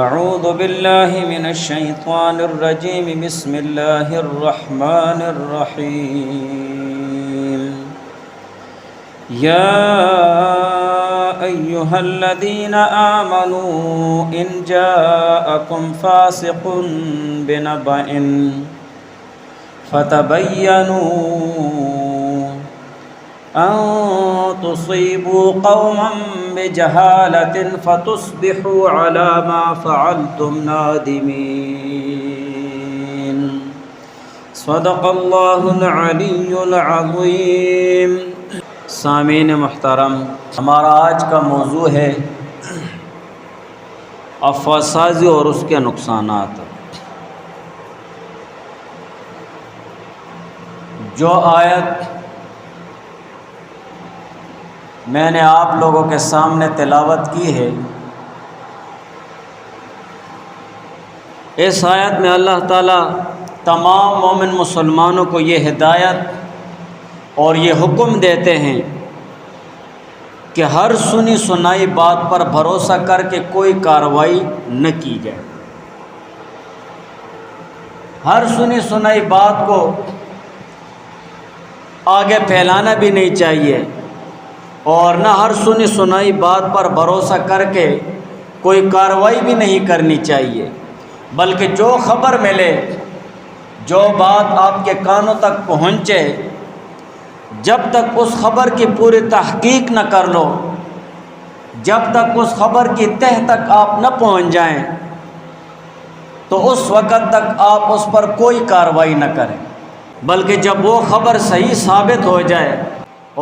اعوذ باللہ من الشیطان الرجیم بسم اللہ الرحمن الرحیم یا ایہا الذین آمنوا ان جاءکم فاسق بنبأ فتبینوا ان تصیبوا قوما بجہالة فتصبحوا على ما فعلتم نادمین صدق اللہ العلی العظیم۔ سامعین محترم، ہمارا آج کا موضوع ہے افواہ سازی اور اس کے نقصانات۔ جو آیت میں نے آپ لوگوں کے سامنے تلاوت کی ہے، اس آیت میں اللہ تعالیٰ تمام مومن مسلمانوں کو یہ ہدایت اور یہ حکم دیتے ہیں کہ ہر سنی سنائی بات پر بھروسہ کر کے کوئی کارروائی نہ کی جائے۔ ہر سنی سنائی بات کو آگے پھیلانا بھی نہیں چاہیے، اور نہ ہر سنی سنائی بات پر بھروسہ کر کے کوئی کارروائی بھی نہیں کرنی چاہیے، بلکہ جو خبر ملے، جو بات آپ کے کانوں تک پہنچے، جب تک اس خبر کی پوری تحقیق نہ کر لو، جب تک اس خبر کی تہ تک آپ نہ پہنچ جائیں، تو اس وقت تک آپ اس پر کوئی کارروائی نہ کریں، بلکہ جب وہ خبر صحیح ثابت ہو جائے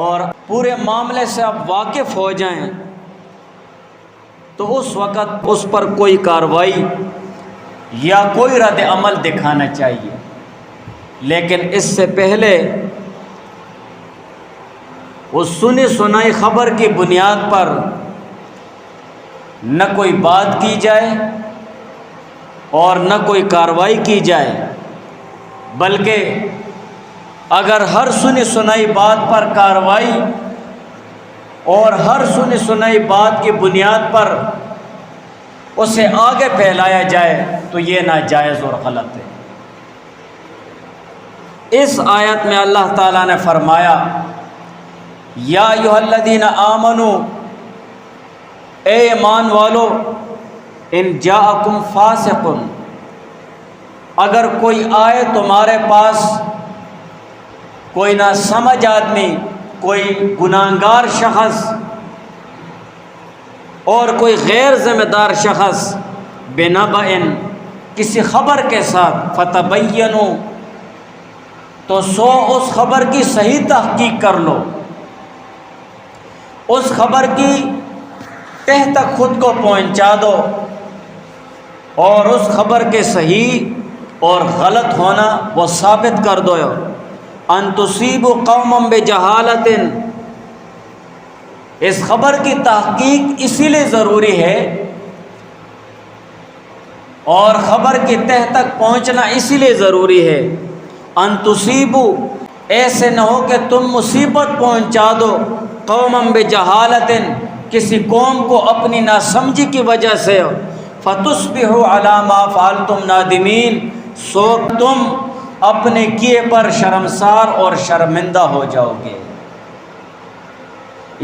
اور پورے معاملے سے آپ واقف ہو جائیں، تو اس وقت اس پر کوئی کارروائی یا کوئی رد عمل دکھانا چاہیے۔ لیکن اس سے پہلے اس سنی سنائی خبر کی بنیاد پر نہ کوئی بات کی جائے اور نہ کوئی کارروائی کی جائے، بلکہ اگر ہر سنی سنائی بات پر کارروائی اور ہر سنی سنائی بات کی بنیاد پر اسے آگے پھیلایا جائے تو یہ ناجائز اور غلط ہے۔ اس آیت میں اللہ تعالیٰ نے فرمایا یا ایھا الذین آمنوا، اے ایمان والو، ان جاءکم فاسق، اگر کوئی آئے تمہارے پاس کوئی ناسمجھ آدمی، کوئی گناہگار شخص اور کوئی غیر ذمہ دار شخص بنبأ، کسی خبر کے ساتھ، فتبینوا، تو اس خبر کی صحیح تحقیق کر لو، اس خبر کی تہ تک خود کو پہنچا دو اور اس خبر کے صحیح اور غلط ہونا وہ ثابت کر دو۔ ان تصیبوا قوما بجہالۃ، اس خبر کی تحقیق اسی لیے ضروری ہے اور خبر کی تہ تک پہنچنا اسی لیے ضروری ہے، ان تصیبوا، ایسے نہ ہو کہ تم مصیبت پہنچا دو، قوما بجہالۃ، کسی قوم کو اپنی ناسمجھی کی وجہ سے، فتصبحوا علی ما فعلتم نادمین، سو تم اپنے کیے پر شرمسار اور شرمندہ ہو جاؤ گے۔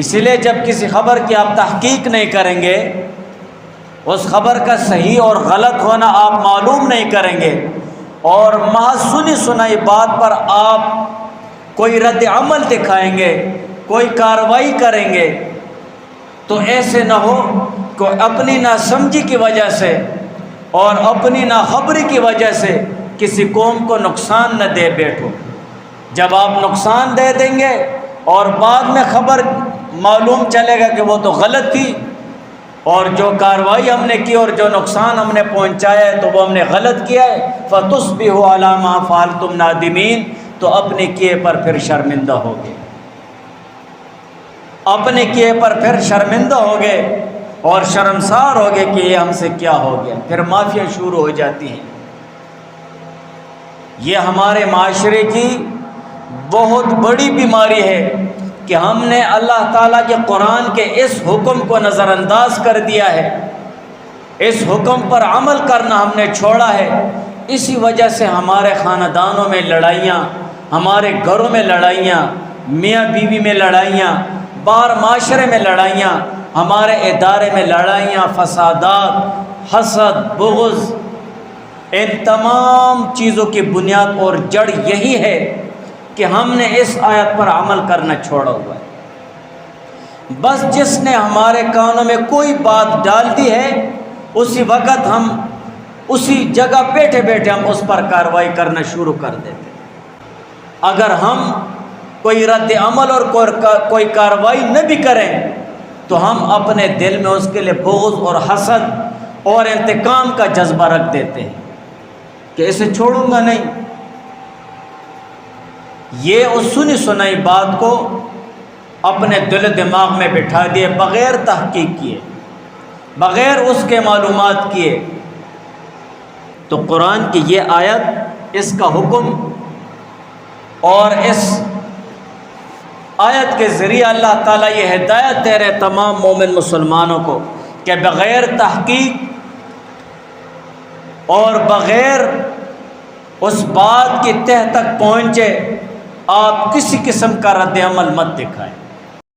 اسی لیے جب کسی خبر کی آپ تحقیق نہیں کریں گے، اس خبر کا صحیح اور غلط ہونا آپ معلوم نہیں کریں گے، اور محض سنی سنائی بات پر آپ کوئی رد عمل دکھائیں گے، کوئی کارروائی کریں گے، تو ایسے نہ ہو کہ اپنی ناسمجھی کی وجہ سے اور اپنی ناخبری کی وجہ سے کسی قوم کو نقصان نہ دے بیٹھو۔ جب آپ نقصان دے دیں گے اور بعد میں خبر معلوم چلے گا کہ وہ تو غلط تھی، اور جو کارروائی ہم نے کی اور جو نقصان ہم نے پہنچایا ہے تو وہ ہم نے غلط کیا ہے، فتصبحوا علی ما فعلتم نادمین، تو اپنے کیے پر پھر شرمندہ ہوگے، اپنے کیے پر پھر شرمندہ ہوگے اور شرمسار ہوگے کہ یہ ہم سے کیا ہو گیا، پھر معافیاں شروع ہو جاتی ہیں۔ یہ ہمارے معاشرے کی بہت بڑی بیماری ہے کہ ہم نے اللہ تعالیٰ کے قرآن کے اس حکم کو نظر انداز کر دیا ہے اس حکم پر عمل کرنا ہم نے چھوڑا ہے، اسی وجہ سے ہمارے خاندانوں میں لڑائیاں، ہمارے گھروں میں لڑائیاں، میاں بیوی میں لڑائیاں، باہر معاشرے میں لڑائیاں، ہمارے ادارے میں لڑائیاں، فسادات، حسد، بغض، ان تمام چیزوں کی بنیاد اور جڑ یہی ہے کہ ہم نے اس آیت پر عمل کرنا چھوڑا ہوا ہے۔ بس جس نے ہمارے کانوں میں کوئی بات ڈال دی ہے، اسی وقت ہم اسی جگہ بیٹھے بیٹھے ہم اس پر کارروائی کرنا شروع کر دیتے۔ اگر ہم کوئی رد عمل اور کوئی کارروائی نہ بھی کریں تو ہم اپنے دل میں اس کے لیے بغض اور حسد اور انتقام کا جذبہ رکھ دیتے ہیں کہ اسے چھوڑوں گا نہیں۔ یہ اس سنی سنائی بات کو اپنے دل و دماغ میں بٹھا دیے، بغیر تحقیق کیے، بغیر اس کے معلومات کیے۔ تو قرآن کی یہ آیت، اس کا حکم، اور اس آیت کے ذریعے اللہ تعالیٰ یہ ہدایت دے رہے تمام مومن مسلمانوں کو کہ بغیر تحقیق اور بغیر اس بات کی تہ تک پہنچے آپ کسی قسم کا رد عمل مت دکھائیں۔